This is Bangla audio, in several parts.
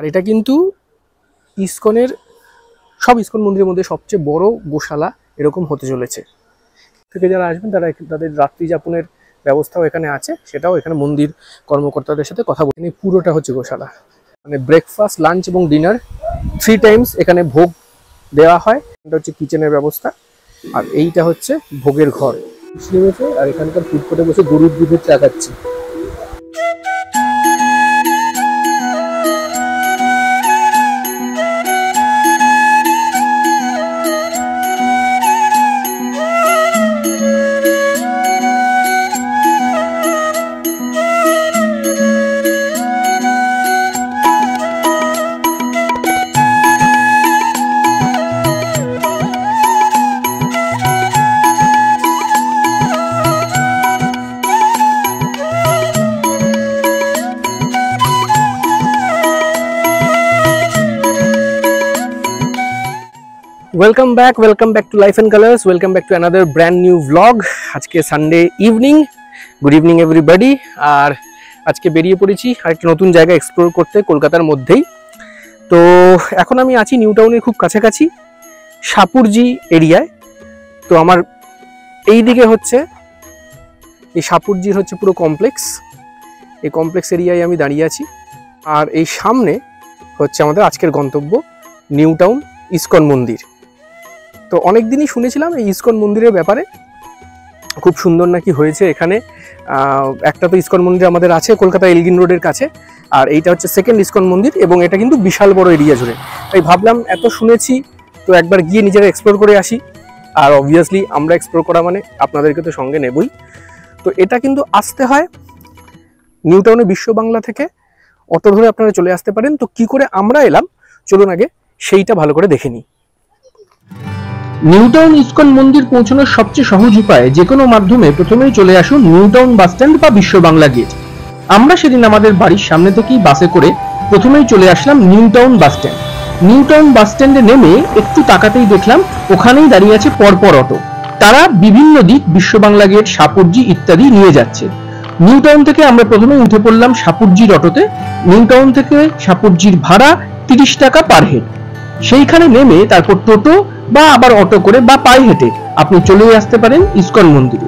আর এটা কিন্তু ইসকনের সব ইসকন মন্দিরের মধ্যে সবচেয়ে বড় গোশালা এরকম হতে চলেছে। থেকে যারা আসবেন তারা তাদের রাত্রি যাপনের ব্যবস্থাও এখানে আছে, সেটাও এখানে মন্দির কর্মকর্তাদের সাথে কথা বলে। পুরোটা হচ্ছে গোশালা, মানে ব্রেকফাস্ট, লাঞ্চ এবং ডিনার 3 টাইমস এখানে ভোগ দেওয়া হয়। এটা হচ্ছে কিচেনের ব্যবস্থা, আর এইটা হচ্ছে ভোগের ঘর। আর এখানকার ফুড কোর্টে বসে গরুর দুধের চা খাচ্ছি। Welcome back to Life and Colors. Welcome back to another brand new vlog. আজকে Sunday evening, good evening everybody. আর আজকে বেরিয়ে পড়েছি আরেকটা নতুন জায়গা এক্সপ্লোর করতে কলকাতার মধ্যেই। তো এখন আমি আছি নিউ টাউনের খুব কাছাকাছি সাপুরজি এরিয়ায়। তো আমার এই দিকে হচ্ছে এই সাপুরজির হচ্ছে পুরো কমপ্লেক্স, এই কমপ্লেক্স এরিয়ায় আমি দাঁড়িয়ে আছি। আর এই সামনে হচ্ছে আমাদের আজকের গন্তব্য নিউ টাউন ইসকন মন্দির। তো অনেক দিনই শুনেছিলাম এই ইসকন মন্দিরের ব্যাপারে, খুব সুন্দর নাকি হয়েছে এখানে। একটা তো ইসকন মন্দির আমাদের আছে কলকাতা এলগিন রোডের কাছে, আর এইটা হচ্ছে সেকেন্ড ইসকন মন্দির, এবং এটা কিন্তু বিশাল বড় এরিয়া জুড়ে। তাই ভাবলাম এত শুনেছি তো একবার গিয়ে নিজেরা এক্সপ্লোর করে আসি। আর অবভিয়াসলি আমরা এক্সপ্লোর করা মানে আপনাদেরকে তো সঙ্গে নেবই। তো এটা কিন্তু আসতে হয় নিউ টাউনে বিশ্ব বাংলা থেকে, অটো ধরে আপনারা চলে আসতে পারেন। তো কি করে আমরা এলাম চলুন আগে সেইটা ভালো করে দেখে নিই। নিউ টাউন ইসকন মন্দির পৌঁছানোর সবচেয়ে সহজ উপায় যে কোনো মাধ্যমে প্রথমেই চলে আসুন নিউ টাউন বাস স্ট্যান্ড বা বিশ্ব বাংলা গেট। আমরা সেদিন আমাদের বাড়ির সামনে থেকেই বাসে করে প্রথমেই চলে আসলাম New Town bus stand. New Town bus স্ট্যান্ডে নেমে একটু তাকাতেই দেখলাম ওখানেই দাঁড়িয়ে আছে পরপর অটো। তারা বিভিন্ন দিক বিশ্ব বাংলা গেট, সাপুরজি ইত্যাদি নিয়ে যাচ্ছে। নিউ টাউন থেকে আমরা প্রথমে উঠে পড়লাম সাপুরজির অটোতে। নিউ টাউন থেকে সাপুরজির ভাড়া 30 টাকা পার হেড। সেইখানে নেমে তারপর টোটো বা আবার অটো করে বা পায়ে হেঁটে আপনি চলে আসতে পারেন ইসকন মন্দিরে।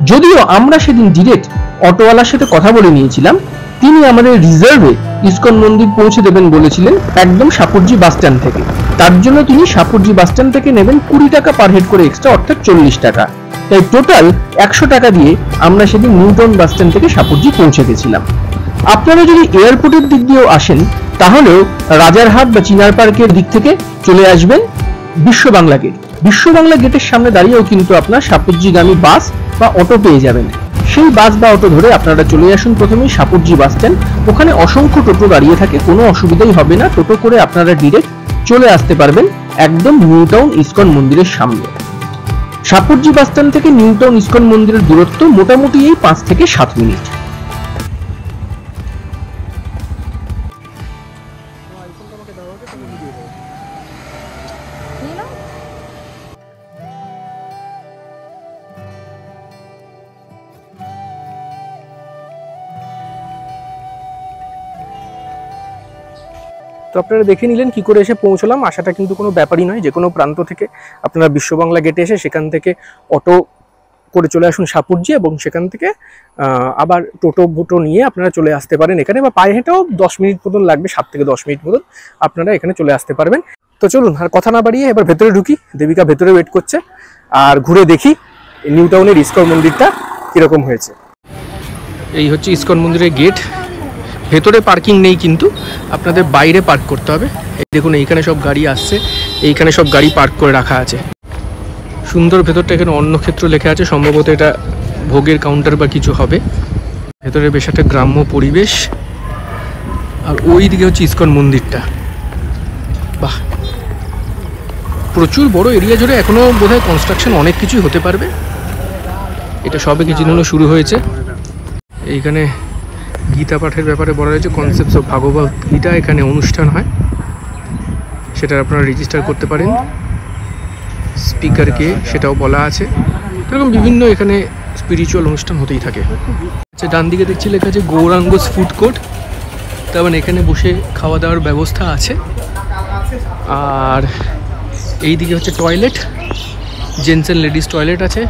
যদিও আমরা সেদিন ডিরেক্ট অটোওয়ালার সাথে কথা বলে নিয়েছিলাম, তিনি আমাদের রিজার্ভে ইসকন মন্দির পৌঁছে দেবেন বলেছিলেন একদম সাপুরজি বাস স্ট্যান্ড থেকে। তার জন্য তিনি সাপুরজি বাস স্ট্যান্ড থেকে নেবেন 20 টাকা পার হেড করে এক্সট্রা, অর্থাৎ 40 টাকা। তাই টোটাল 100 টাকা দিয়ে আমরা সেদিন নিউ টাউন বাস স্ট্যান্ড থেকে সাপুরজি পৌঁছে গেছিলাম। আপনারা যদি এয়ারপোর্টের দিক দিয়েও আসেন তাহলেও রাজারহাট বা চিনার পার্কের দিক থেকে চলে আসবেন বিশ্ব বাংলা গেট। বিশ্ব বাংলা গেটের সামনে দাঁড়িয়েও কিন্তু আপনার সাপুরজিগামী বাস বা অটো পেয়ে যাবেন। সেই বাস বা অটো ধরে আপনারা চলে আসুন প্রথমেই সাপুরজি বাস স্ট্যান্ড। ওখানে অসংখ্য টোটো দাঁড়িয়ে থাকে, কোনো অসুবিধাই হবে না। টোটো করে আপনারা ডিরেক্ট চলে আসতে পারবেন একদম নিউ টাউন ইসকন মন্দিরের সামনে। সাপুরজি বাস স্ট্যান্ড থেকে নিউ টাউন ইসকন মন্দিরের দূরত্ব মোটামুটি এই 5 থেকে 7 মিনিট। তো আপনারা দেখে নিলেন কি করে এসে পৌঁছলাম। আসাটা কিন্তু কোনো ব্যাপারই নয়, যে কোনো প্রান্ত থেকে আপনারা বিশ্ব বাংলা গেটে এসে সেখান থেকে অটো করে চলে আসুন সাপুরজি, এবং সেখান থেকে আবার টোটো নিয়ে আপনারা চলে আসতে পারেন এখানে, বা পায়ে হেঁটেও 10 মিনিট মতন লাগবে, 7 থেকে 10 মিনিট মতন আপনারা এখানে চলে আসতে পারবেন। তো চলুন আর কথা না বাড়িয়ে এবার ভেতরে ঢুকি। দেবিকা ভেতরে ওয়েট করছে, আর ঘুরে দেখি নিউ টাউনের ইসকন মন্দিরটা কীরকম হয়েছে। এই হচ্ছে ইসকন মন্দিরের গেট। ভেতরে পার্কিং নেই, কিন্তু আপনাদের বাইরে পার্ক করতে হবে। এই দেখুন এইখানে সব গাড়ি আসছে, এইখানে সব গাড়ি পার্ক করে রাখা আছে। সুন্দর ভেতরটা, এখানে অন্নক্ষেত্র লেখা আছে, সম্ভবত এটা ভোগের কাউন্টার বা কিছু হবে। ভেতরে বেশ একটা গ্রাম্য পরিবেশ, আর ওই দিকে হচ্ছে ইসকন মন্দিরটা। বাহ, প্রচুর বড় এরিয়া জুড়ে এখনো বোধহয় কনস্ট্রাকশন অনেক কিছুই হতে পারবে। এটা সবে কিছুদিন হলো শুরু হয়েছে। এইখানে গীতা পাঠের ব্যাপারে বলা হয়েছে, কনসেপ্টস অফ ভাগবত গীতা এখানে অনুষ্ঠান হয়, সেটা আপনারা রেজিস্টার করতে পারেন স্পিকারকে, সেটাও বলা আছে। এরকম বিভিন্ন এখানে স্পিরিচুয়াল অনুষ্ঠান হতেই থাকে। আচ্ছা, ডান দিকে দেখছি লেখা আছে গৌরাঙ্গস ফুড কোর্ট। তার মানে এখানে বসে খাওয়া দাওয়ার ব্যবস্থা আছে। আর এই দিকে হচ্ছে toilet, gents and ladies toilet আছে।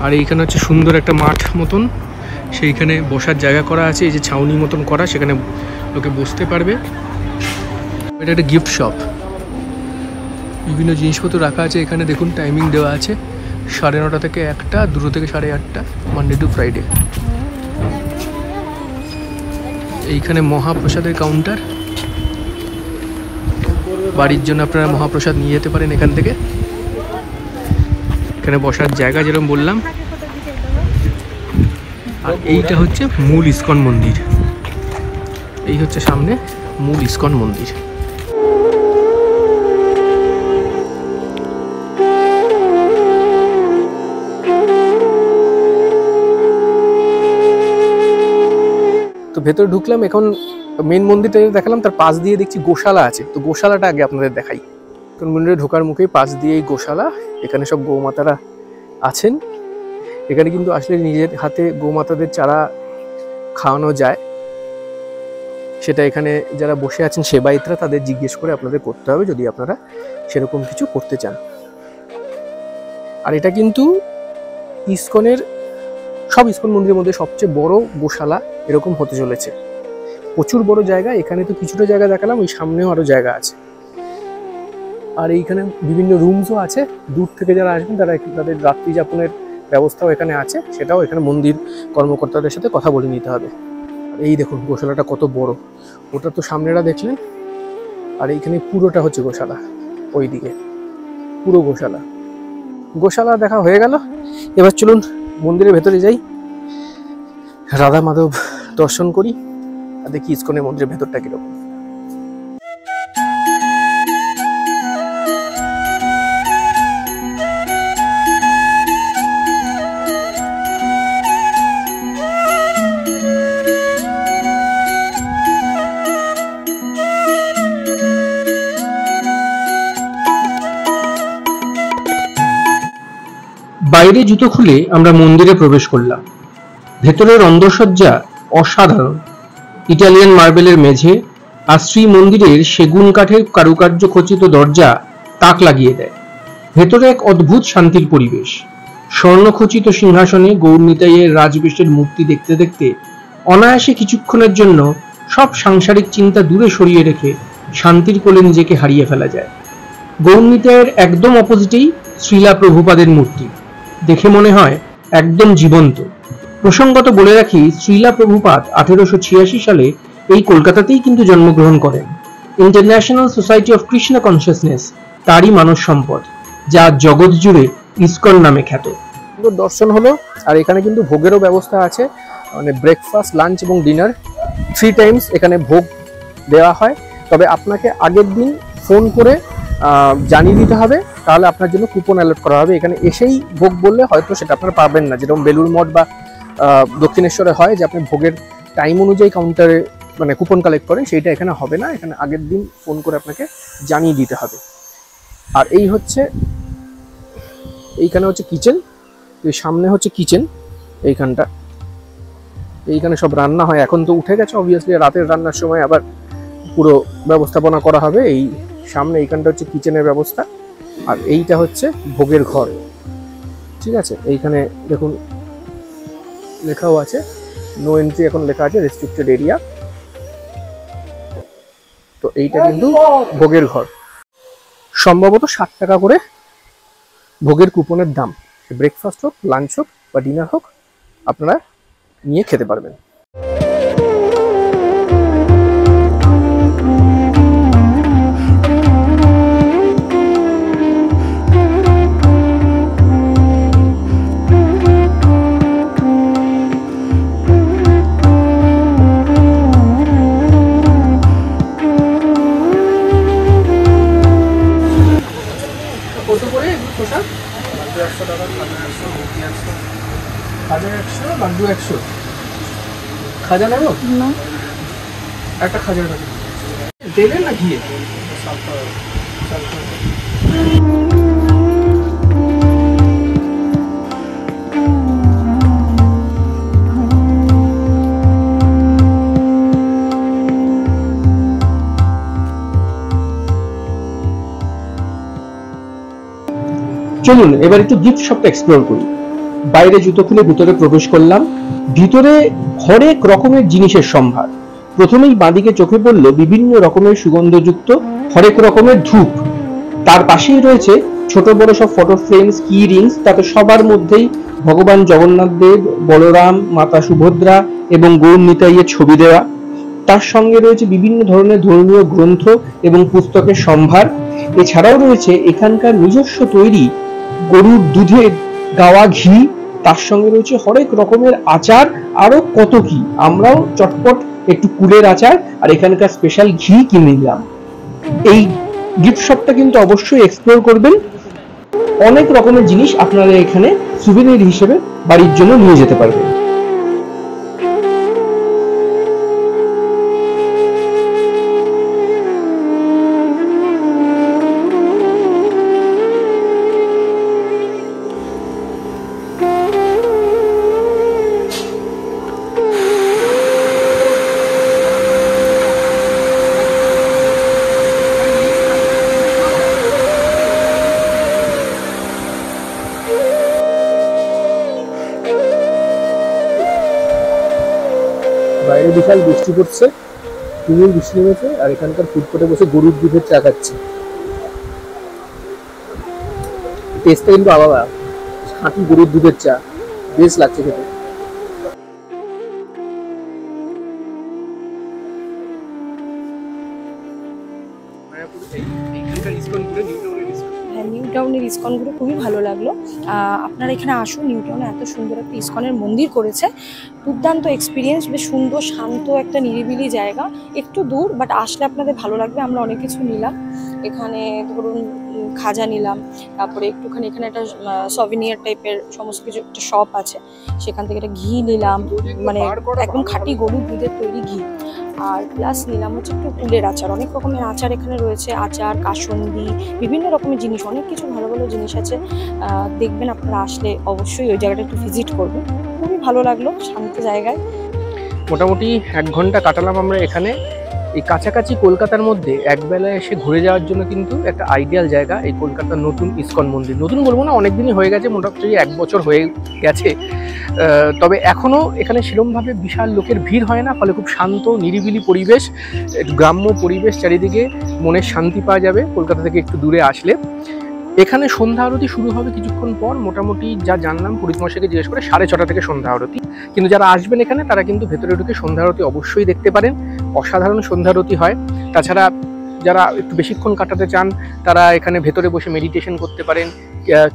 আর এইখানে হচ্ছে সুন্দর একটা মাঠ মতন, সেইখানে বসার জায়গা করা আছে, এই যে ছাউনি মতন করা, সেখানে লোকে বসতে পারবে। এটা একটা গিফট শপ, বিভিন্ন জিনিসপত্র রাখা আছে। এখানে দেখুন টাইমিং দেওয়া আছে 9:30 থেকে 1টা, 2 থেকে 8:30, মানডে টু ফ্রাইডে। এইখানে মহাপ্রসাদের কাউন্টার, বাড়ির জন্য আপনারা মহাপ্রসাদ নিয়ে যেতে পারেন এখান থেকে। এখানে বসার জায়গা যেরকম বললাম। আর এইটা হচ্ছে মূল ইস্কন মন্দির, এই হচ্ছে সামনে মূল ইস্কন মন্দির। তো ভেতরে ঢুকলাম, এখন মেন মন্দিরটা দেখালাম, তার পাশ দিয়ে দেখছি গোশালা আছে। তো গোশালাটা আগে আপনাদের দেখাই। কোন মন্দিরে ঢোকার মুখেই পাশ দিয়ে এই গোশালা, এখানে সব গৌমাতারা আছেন। এখানে কিন্তু আসলে নিজের হাতে গৌমাতাদের চারা খাওয়ানো যায়, সেটা এখানে যারা বসে আছেন সেবায়িতরা, তাদের জিজ্ঞেস করে আপনাদের করতে হবে যদি আপনারা সেরকম কিছু করতে চান। আর এটা কিন্তু ইস্কনের, সব ইস্কন মন্দিরের মধ্যে সবচেয়ে বড় গোশালা এরকম হতে চলেছে। প্রচুর বড় জায়গা। এখানে তো কিছুটা জায়গা দেখালাম, ওই সামনেও আরো জায়গা আছে। আর এইখানে বিভিন্ন রুমসও আছে, দূর থেকে যারা আসবেন তারা তাদের রাত্রি যাপনের ব্যবস্থাও এখানে আছে, সেটাও এখানে মন্দির কর্মকর্তাদের সাথে কথা বলে নিতে হবে। আর এই দেখুন গোশালাটা কত বড়, ওটা তো সামনেটা দেখলেন। আর এইখানে পুরোটা হচ্ছে গোশালা, ওই দিকে পুরো গোশালা। গোশালা দেখা হয়ে গেল, এবার চলুন মন্দিরের ভেতরে যাই, রাধা মাধব দর্শন করি, আর দেখি ইস্কনের মন্দিরের ভেতরটা কিরকম। বাইরে জুতো খুলে আমরা মন্দিরে প্রবেশ করলাম। ভেতরের অন্দরসজ্জা অসাধারণ, ইটালিয়ান মার্বেলের মেঝে আর শ্রী মন্দিরের সেগুন কাঠের কারুকার্য খচিত দরজা তাক লাগিয়ে দেয়। ভেতরে এক অদ্ভুত শান্তির পরিবেশ। স্বর্ণখচিত সিংহাসনে গৌরনিতাইয়ের রাজবেশের মূর্তি দেখতে দেখতে অনায়াসে কিছুক্ষণের জন্য সব সাংসারিক চিন্তা দূরে সরিয়ে রেখে শান্তির কোলে নিজেকে হারিয়ে ফেলা যায়। গৌরনিতাইয়ের একদম অপোজিটেই শ্রীলা প্রভুপাদের মূর্তি, দেখে মনে হয় একদম জীবন্ত। প্রসঙ্গত বলে রাখি, শ্রীলা প্রভুপাদ 1886 সালে এই কলকাতাতেই কিন্তু জন্মগ্রহণ করেন। International society of Krishna consciousness তারই মানব সম্পদ, যা জগৎ জুড়ে ইস্কন নামে খ্যাত। দর্শন হলো। আর এখানে কিন্তু ভোগেরও ব্যবস্থা আছে, মানে ব্রেকফাস্ট, লাঞ্চ এবং ডিনার 3 টাইমস এখানে ভোগ দেওয়া হয়। তবে আপনাকে আগের দিন ফোন করে জানিয়ে দিতে হবে, তাহলে আপনার জন্য কুপন অ্যালট করা হবে। এখানে এসেই ভোগ বললে হয়তো সেটা আপনারা পাবেন না, যেরকম বেলুড় মঠ বা দক্ষিণেশ্বরে হয় যে আপনি ভোগের টাইম অনুযায়ী কাউন্টারে মানে কুপন কালেক্ট করেন, সেইটা এখানে হবে না। এখানে আগের দিন ফোন করে আপনাকে জানিয়ে দিতে হবে। আর এই হচ্ছে, এইখানে হচ্ছে কিচেন, এই সামনে হচ্ছে কিচেন। এইখানে সব রান্না হয়। এখন তো উঠে গেছে অবভিয়াসলি, রাতের রান্নার সময় আবার পুরো ব্যবস্থাপনা করা হবে। এই সামনে এইখানটা হচ্ছে কিচেনের ব্যবস্থা। আর এইটা হচ্ছে ভোগের ঘর, ঠিক আছে। এইখানে দেখুন লেখাও আছে নো এন্ট্রি, এখন লেখা আছে রেস্ট্রিক্টেড এরিয়া। তো এইটা কিন্তু ভোগের ঘর। সম্ভবত 60 টাকা করে ভোগের কুপনের দাম। ব্রেকফাস্ট হোক, লাঞ্চ হোক বা ডিনার হোক, আপনারা নিয়ে খেতে পারবেন। লাড্ডু 100, খাজা নেবো না, একটা খাজা নেবো। তেলে না ঘিয়ে? চলুন এবার একটু গিফট শপটা এক্সপ্লোর করি। বাইরে জুতো খুলে ভিতরে প্রবেশ করলাম। ভিতরে হরেক রকমের জিনিসের সম্ভার। প্রথমেই বাঁদিকে চোখে পড়লো বিভিন্ন রকমের সুগন্ধযুক্ত হরেক রকমের ধূপ। তার পাশেই রয়েছে ছোট বড় সব ফটো ফ্রেমস, কি রিংস, তাতে সবার মধ্যেই ভগবান জগন্নাথ দেব, বলরাম, মাতা সুভদ্রা এবং গৌর নিতাইয়ের ছবি দেওয়া। তার সঙ্গে রয়েছে বিভিন্ন ধরনের ধর্মীয় গ্রন্থ এবং পুস্তকের সম্ভার। এছাড়াও রয়েছে এখানকার নিজস্ব তৈরি গরুর দুধের গাওয়া ঘি। তার সঙ্গে রয়েছে হরেক রকমের আচার, আরো কত কি। আমরাও চটপট একটু কুলের আচার আর এখানকার স্পেশাল ঘি কিনে নিলাম। এই গিফট শপটা কিন্তু অবশ্যই এক্সপ্লোর করবেন। অনেক রকমের জিনিস আপনারা এখানে সুভেনির হিসেবে বাড়ির জন্য নিয়ে যেতে পারবেন। বাইরে বিশাল বৃষ্টি পড়ছে, তুমুল বৃষ্টি নেমেছে, আর এখানকার ফুড কোর্টে বসে গরুর দুধের চা খাচ্ছি। টেস্টটা কিন্তু আলাদা, খাঁটি গরুর দুধের চা, বেশ লাগছে খেতে। নিউ টাউনের ইসকনগুলো খুবই ভালো লাগলো। আপনারা এখানে আসুন, নিউ টাউনে এত সুন্দর একটা ইসকনের মন্দির করেছে, দুর্দান্ত এক্সপিরিয়েন্স, বেশ সুন্দর শান্ত একটা নিরিবিলি জায়গা, একটু দূর, বাট আসলে আপনাদের ভালো লাগবে। আমরা অনেক কিছু নিলাম এখানে, ধরুন খাজা নিলাম, তারপরে একটুখানি এখানে একটা সভিনিয়ার টাইপের সমস্ত কিছু একটা শপ আছে, সেখান থেকে একটা ঘি নিলাম, মানে একদম খাঁটি গরুর দুধের তৈরি ঘি। আর প্লাস নিলাম হচ্ছে একটু কুলের আচার, অনেক রকমের আচার এখানে রয়েছে, আচার, কাসুন্দি, বিভিন্ন রকমের জিনিস, অনেক কিছু ভালো ভালো জিনিস আছে। দেখবেন আপনারা আসলে অবশ্যই ওই জায়গাটা একটু ভিজিট করবেন, খুবই ভালো লাগলো, শান্ত জায়গায়। মোটামুটি 1 ঘন্টা কাটালাম আমরা এখানে। এই কাছাকাছি কলকাতার মধ্যে একবেলায় এসে ঘুরে যাওয়ার জন্য কিন্তু একটা আইডিয়াল জায়গা এই কলকাতার নতুন ইসকন মন্দির। নতুন বলবো না, অনেকদিনই হয়ে গেছে, মোটামুটি 1 বছর হয়ে গেছে। তবে এখনও এখানে সেরকমভাবে বিশাল লোকের ভিড় হয় না, ফলে খুব শান্ত নিরিবিলি পরিবেশ, গ্রাম্য পরিবেশ, চারিদিকে মনের শান্তি পাওয়া যাবে কলকাতা থেকে একটু দূরে আসলে। এখানে সন্ধ্যা আরতি শুরু হবে কিছুক্ষণ পর, মোটামুটি যা জানলাম পুরীত মশাইকে জিজ্ঞেস করে 6:30 থেকে সন্ধ্যা আরতি। কিন্তু যারা আসবেন এখানে তারা কিন্তু ভেতরে ঢুকে সন্ধ্যা আরতি অবশ্যই দেখতে পারেন, অসাধারণ সন্ধ্যা আরতি হয়। তাছাড়া যারা একটু বেশিক্ষণ কাটাতে চান তারা এখানে ভেতরে বসে মেডিটেশন করতে পারেন,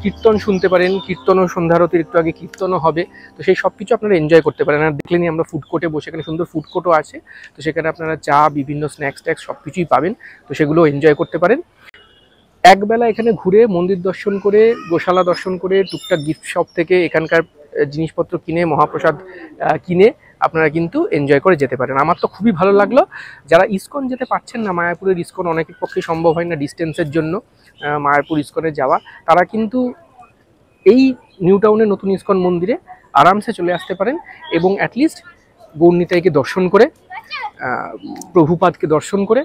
কীর্তন শুনতে পারেন, কীর্তনও সন্ধ্যা আরতির একটু আগে কীর্তনও হবে, তো সেই সব কিছু আপনারা এনজয় করতে পারেন। আর দেখলেনি আমরা ফুড কোর্টে বসে, এখানে সুন্দর ফুড কোর্টও আছে, তো সেখানে আপনারা চা, বিভিন্ন স্ন্যাক্স ট্যাক্স সব কিছুই পাবেন, তো সেগুলো এনজয় করতে পারেন। একবেলা এখানে ঘুরে মন্দির দর্শন করে, গোশালা দর্শন করে, টুকটাক গিফট শপ থেকে এখানকার জিনিসপত্র কিনে, মহাপ্রসাদ কিনে আপনারা কিন্তু এনজয় করে যেতে পারেন। আমার তো খুবই ভালো লাগলো। যারা ইসকন যেতে পারছেন না, মায়াপুরের ইসকন অনেকের পক্ষে সম্ভব হয় না ডিস্টেন্সের জন্য মায়াপুর ইসকনে যাওয়া, তারা কিন্তু এই নিউ টাউনের নতুন ইসকন মন্দিরে আরামসে চলে আসতে পারেন এবং অ্যাটলিস্ট গৌর নিতাইকে দর্শন করে, প্রভুপাদকে দর্শন করে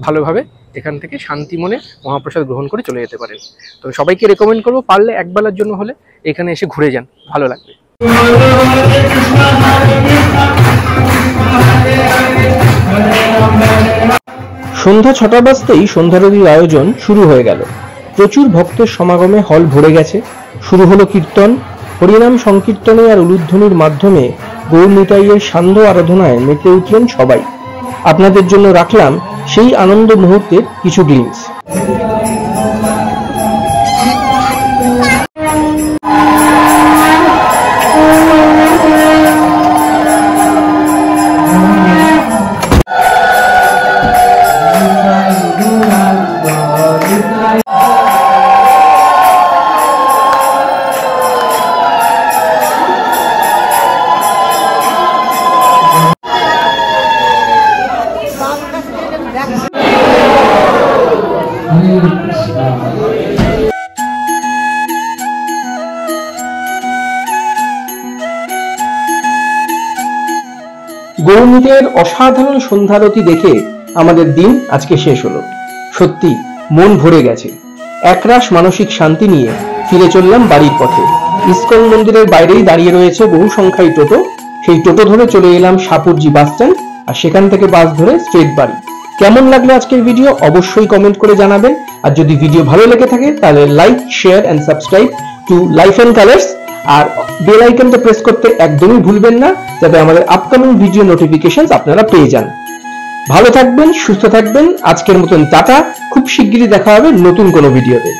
ভালোভাবে এখান থেকে শান্তি মনে মহাপ্রসাদ গ্রহণ করে চলে যেতে পারেন। তো সবাইকে রেকমেন্ড করবো, পারলে একবেলার জন্য হলে এখানে এসে ঘুরে যান, ভালো লাগবে। সন্ধ্যা 6টা বাজতেই সন্ধ্যারতির আয়োজন শুরু হয়ে গেল। প্রচুর ভক্তের সমাগমে হল ভরে গেছে। শুরু হলো কীর্তন, হরিনাম সংকীর্তনে আর উলুধ্বনির মাধ্যমে গৌর নিতাইয়ের সান্ধ্য আরাধনায় মেতে উঠলেন সবাই। আপনাদের জন্য রাখলাম সেই আনন্দ মুহূর্তের কিছু গ্লিম্পস। গৌর নিতাইয়ের অসাধারণ সন্ধ্যারতি দেখে আমাদের দিন আজকে শেষ হলো। সত্যি মন ভরে গেছে। একরাশ মানসিক শান্তি নিয়ে ফিরে চললাম বাড়ির পথে। ইসকন মন্দিরের বাইরেই দাঁড়িয়ে রয়েছে বহু সংখ্যায় টোটো। সেই টোটো ধরে চলে এলাম সাপুরজি বাস স্ট্যান্ড, আর সেখান থেকে বাস ধরে স্ট্রেট বাড়ি। কেমন লাগলো আজকের ভিডিও অবশ্যই কমেন্ট করে জানাবেন। আর যদি ভিডিও ভালো লেগে থাকে তাহলে like, share and subscribe to life and colours. আর বেল আইকনটা প্রেস করতে একদমই ভুলবেন না, যাতে আমাদের আপকামিং ভিডিও নোটিফিকেশনস আপনারা পেয়ে যান। ভালো থাকবেন, সুস্থ থাকবেন। আজকের মতন টাটা। খুব শিগগিরই দেখা হবে নতুন কোনো ভিডিওতে।